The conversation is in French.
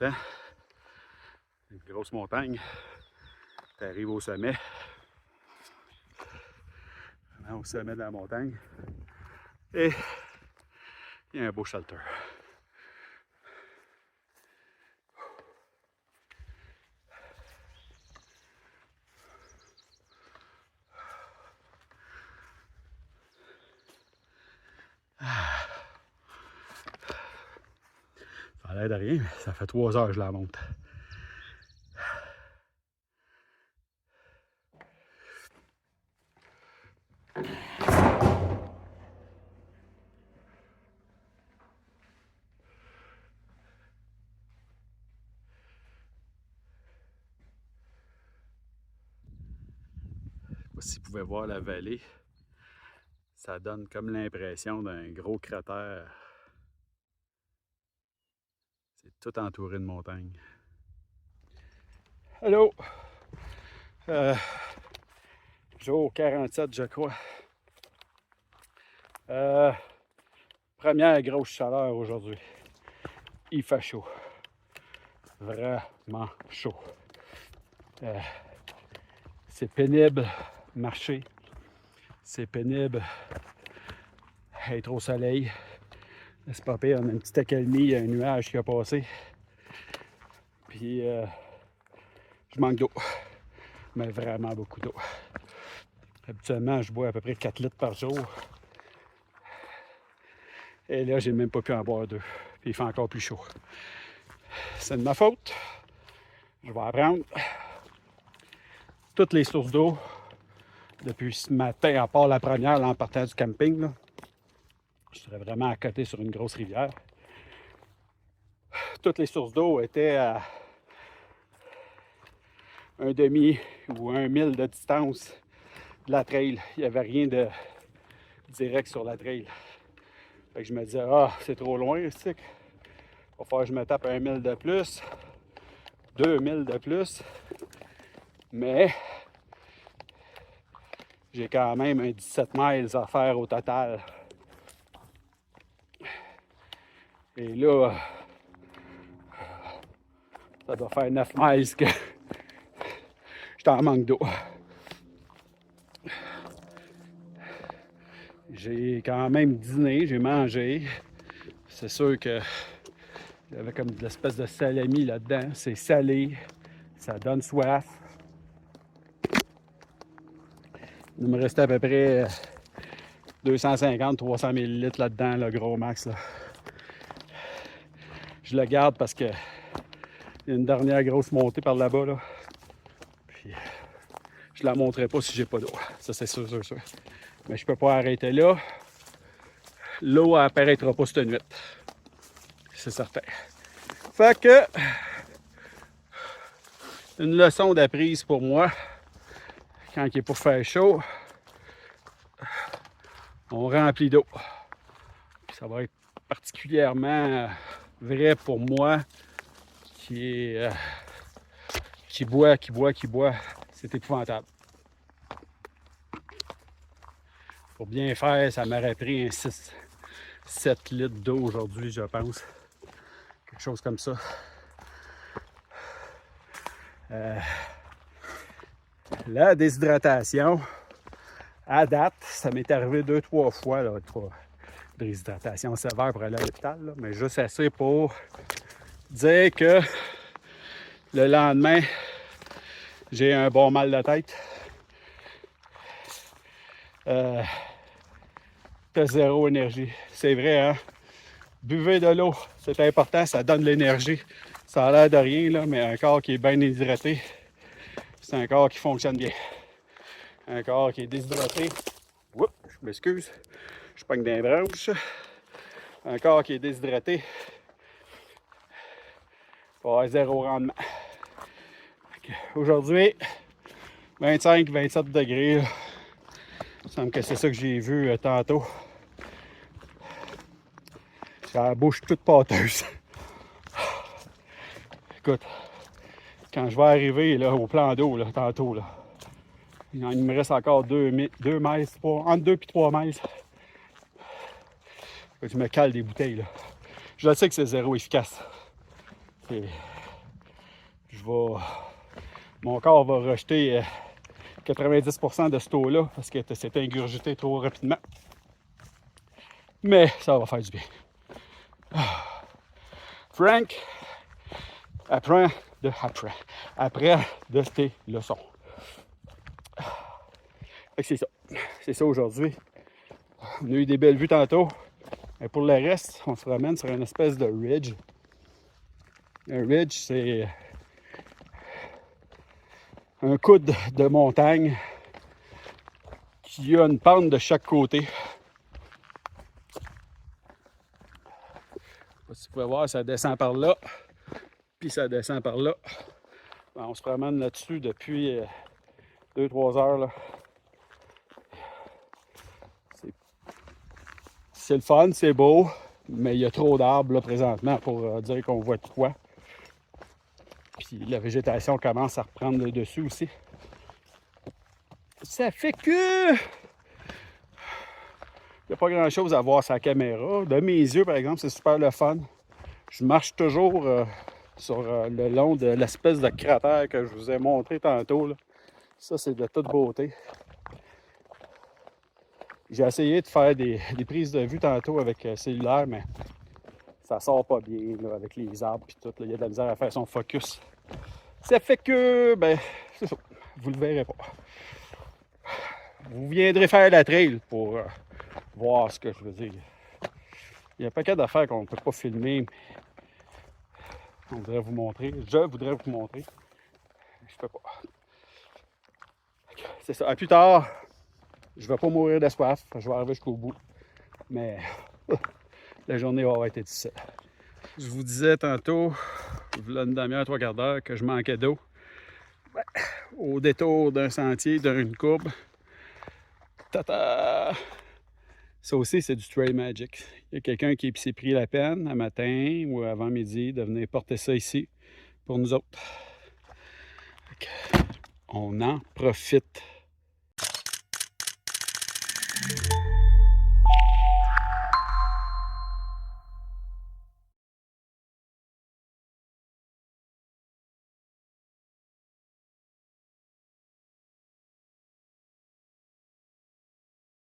montant. Une grosse montagne. Tu arrives au sommet. Vraiment au sommet de la montagne. Et il y a un beau shelter. Ça a l'air de rien, mais ça fait 3 heures que je la monte. Je sais pas si vous pouvez voir la vallée. Ça donne comme l'impression d'un gros cratère. C'est tout entouré de montagnes. Allô? Jour 47, je crois. Première grosse chaleur aujourd'hui. Il fait chaud. Vraiment chaud. C'est pénible marcher. C'est pénible être au soleil. C'est pas pire, on a une petite accalmie, il y a un nuage qui a passé. Puis je manque d'eau. Mais vraiment beaucoup d'eau. Habituellement, je bois à peu près 4 litres par jour. Et là, j'ai même pas pu en boire 2. Puis il fait encore plus chaud. C'est de ma faute. Je vais apprendre. Toutes les sources d'eau, depuis ce matin, à part la première, là, en partant du camping, là, je serais vraiment à côté sur une grosse rivière. Toutes les sources d'eau étaient à un demi ou 1 mille de distance de la trail. Il n'y avait rien de direct sur la trail. Fait que je me disais, c'est trop loin, c'est que il va falloir que je me tape 1 mille de plus, 2 mille de plus. Mais j'ai quand même un 17 miles à faire au total. Et là, ça doit faire 9 miles que je t'en manque d'eau. J'ai quand même dîné, j'ai mangé. C'est sûr que il y avait comme de l'espèce de salami là-dedans. C'est salé, ça donne soif. Il me restait à peu près 250-300 ml là-dedans, le gros max. Là. Je le garde parce que il y a une dernière grosse montée par là-bas. Là. Puis je la montrerai pas si j'ai pas d'eau. Ça, c'est sûr. Mais je peux pas arrêter là. L'eau apparaîtra pas cette nuit. C'est certain. Fait que une leçon d'apprise pour moi. Quand il est pour faire chaud, on remplit d'eau. Ça va être particulièrement vrai pour moi qui boit. C'est épouvantable. Pour bien faire, ça m'aurait pris un 7 litres d'eau aujourd'hui, je pense. Quelque chose comme ça. La déshydratation, à date, ça m'est arrivé 2-3 fois, là, pas de déshydratation sévère pour aller à l'hôpital, là, mais juste assez pour dire que le lendemain, j'ai un bon mal de tête. T'as zéro énergie. C'est vrai, hein? Buvez de l'eau, c'est important, ça donne de l'énergie. Ça a l'air de rien, là, mais un corps qui est bien déshydraté, c'est un corps qui fonctionne bien. Un corps qui est déshydraté, oups, je m'excuse, je pogne dans les branches. Un corps qui est déshydraté va avoir zéro rendement. Aujourd'hui, 25-27 degrés. Là. Il me semble que c'est ça que j'ai vu tantôt. J'ai la bouche toute pâteuse. Écoute, quand je vais arriver là, au plan d'eau, là, tantôt, là, il me reste encore 2 miles, entre 2 et 3 miles. Je me cale des bouteilles. Là. Je sais que c'est zéro efficace. Mon corps va rejeter 90% de cette eau-là parce que c'est ingurgité trop rapidement. Mais ça va faire du bien. Frank, apprends de tes leçons. C'est ça. C'est ça aujourd'hui. On a eu des belles vues tantôt. Et pour le reste, on se ramène sur une espèce de ridge. Un ridge, c'est un coude de montagne qui a une pente de chaque côté. Si vous pouvez voir, ça descend par là, puis ça descend par là. On se promène là-dessus depuis 2-3 heures. Là. C'est le fun, c'est beau, mais il y a trop d'arbres là, présentement pour dire qu'on voit de quoi. Puis la végétation commence à reprendre le dessus aussi. Ça fait que... Il n'y a pas grand-chose à voir sur la caméra. De mes yeux, par exemple, c'est super le fun. Je marche toujours sur le long de l'espèce de cratère que je vous ai montré tantôt. Là. Ça, c'est de toute beauté. J'ai essayé de faire des prises de vue tantôt avec cellulaire, mais ça sort pas bien là, avec les arbres et tout. Là. Il y a de la misère à faire son focus. Ça fait que, ben, c'est ça. Vous le verrez pas. Vous viendrez faire la trail pour voir ce que je veux dire. Il y a un paquet d'affaires qu'on ne peut pas filmer. On voudrait vous montrer. Je voudrais vous montrer. Je peux pas. C'est ça. À plus tard. Je ne vais pas mourir de soif. Je vais arriver jusqu'au bout. Mais la journée va avoir été difficile. Je vous disais tantôt, il y a une demi-heure, 3/4 d'heure, que je manquais d'eau. Ouais. Au détour d'un sentier, d'une courbe. Tata! Ça aussi, c'est du trail magic. Il y a quelqu'un qui s'est pris la peine, un matin ou avant midi, de venir porter ça ici pour nous autres. On en profite.